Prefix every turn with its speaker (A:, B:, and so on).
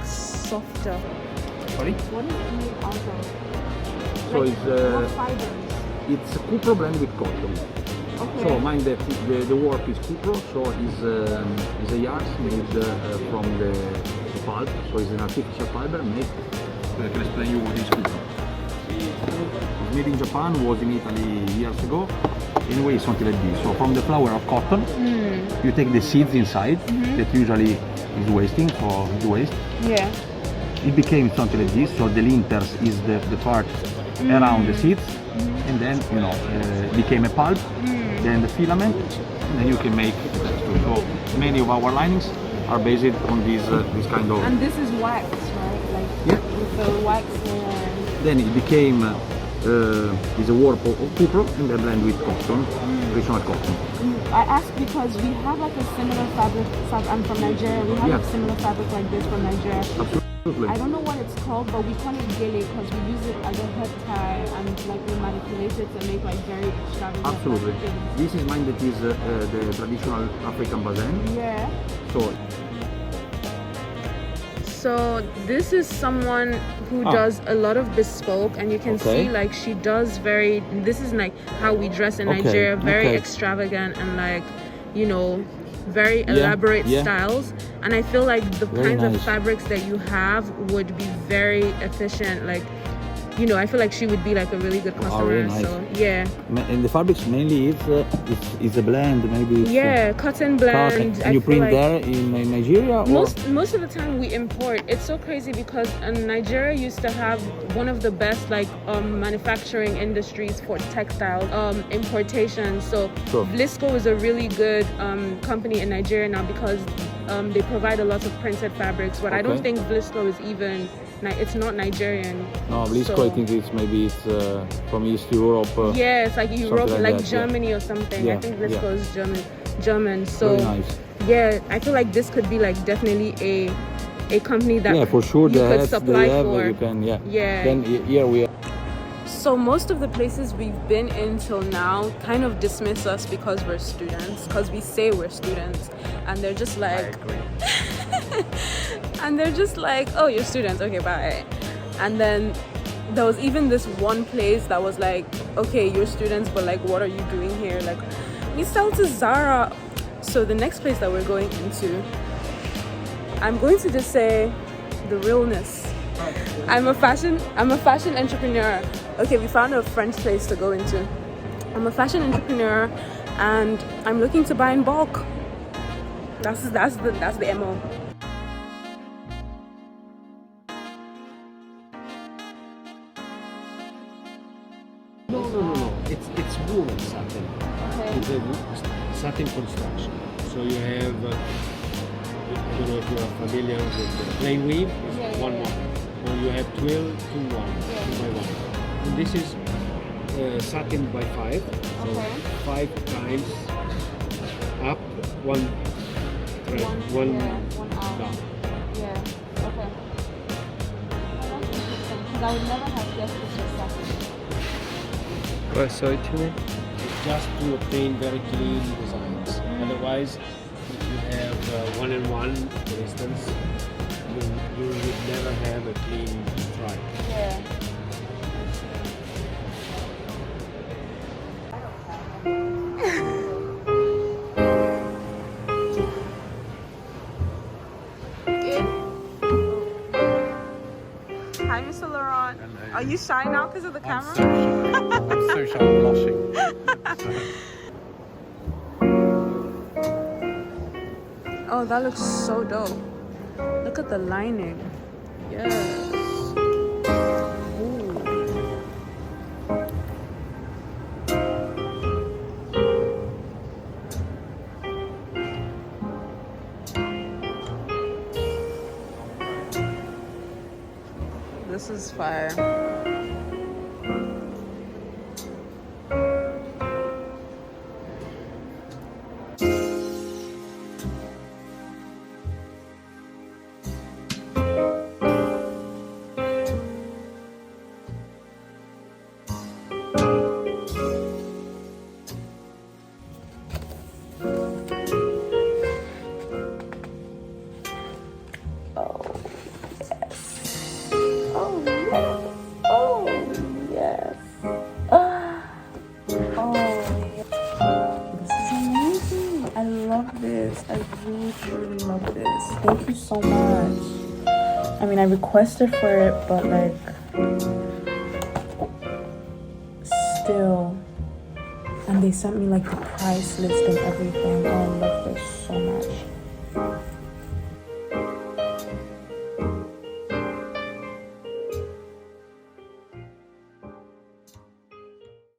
A: softer.
B: Sorry?
A: What is it made out of?
B: So
A: Like, what fibers?
B: it's cupro blend with cotton.
A: Okay.
B: So mine the work is cupro, so is a yarn made from the pulp, so it's an artificial fiber made. So I can explain you what is cupro. It's made in Japan, was in Italy years ago. Anyway, it's something like this. So from the flower of cotton, you take the seeds inside, that usually is wasting or is waste.
A: Yeah.
B: It became something like this. So the linters is the part around the seeds, and then became a pulp. Then the filament, and then you can make the texture. So many of our linings are based on this kind of.
A: And this is wax, right? Like with the wax layer.
B: Then it became is a warp of cupro and then blend with cotton, traditional cotton.
A: I asked because we have like a similar fabric. I'm from Nigeria. We have a similar fabric like this from Nigeria.
B: Absolutely.
A: I don't know what it's called, but we call it gele because we use it as a head tie and like we manipulate it to make like very extravagant.
B: Absolutely. This is mine that is the traditional African bazen.
A: Yeah.
B: So
A: this is someone who does a lot of bespoke, and you can see like she does this is like how we dress in Nigeria, very extravagant and like, very elaborate styles. And I feel like the kinds of fabrics that you have would be very efficient. Like, I feel like she would be like a really good customer.
B: Really nice.
A: So yeah.
B: And the fabrics mainly it's a blend, maybe.
A: Cotton blend.
B: Cotton. And you print there in Nigeria?
A: Most of the time we import. It's so crazy because Nigeria used to have one of the best like manufacturing industries for textile importation. So Vlisco is a really good company in Nigeria now because they provide a lot of printed fabrics. But I don't think Vlisco is even. It's not Nigerian.
B: No, Vlisco, I think it's from East Europe.
A: Yeah, it's like Europe, like Germany or something. I think Vlisco is German. So
B: very nice.
A: Yeah, I feel like this could be like definitely a company that
B: for sure
A: you could supply for.
B: You can,
A: Yeah.
B: Then here we are.
A: So most of the places we've been in till now kind of dismiss us because we're students, because we say we're students, and they're just like, and they're just like, oh, you're students, okay, bye. And then there was even this one place that was like, okay, you're students, but like, what are you doing here? Like, we sell to Zara. So the next place that we're going into, I'm going to just say the realness. I'm a fashion entrepreneur. Okay, we found a French place to go into. I'm a fashion entrepreneur and I'm looking to buy in bulk. That's the MO.
C: No. It's woven satin.
A: Okay.
C: It's a satin construction. So you have, I don't know if you are familiar with the plain weave, it's one. Or you have twill, 2 by 1. And this is satin by 5. So 5 times up, one
A: out.
C: down.
A: Yeah, okay. That's interesting, because I would never have guessed this was satin.
D: Why so too?
C: Just to obtain very clean designs. Otherwise, if you have 1-on-1, for instance, you would never have a clean stripe.
A: Yeah. Hi, Mr. Laurent.
D: Hello.
A: Are you shy now because of the camera?
D: I'm so shy, I'm blushing.
A: Oh, that looks so dope. Look at the lining. Yes. Ooh. This is fire. really truly love this. Thank you so much. I mean, I requested for it, but like still. And they sent me like the price list and everything. Oh, I love this so much.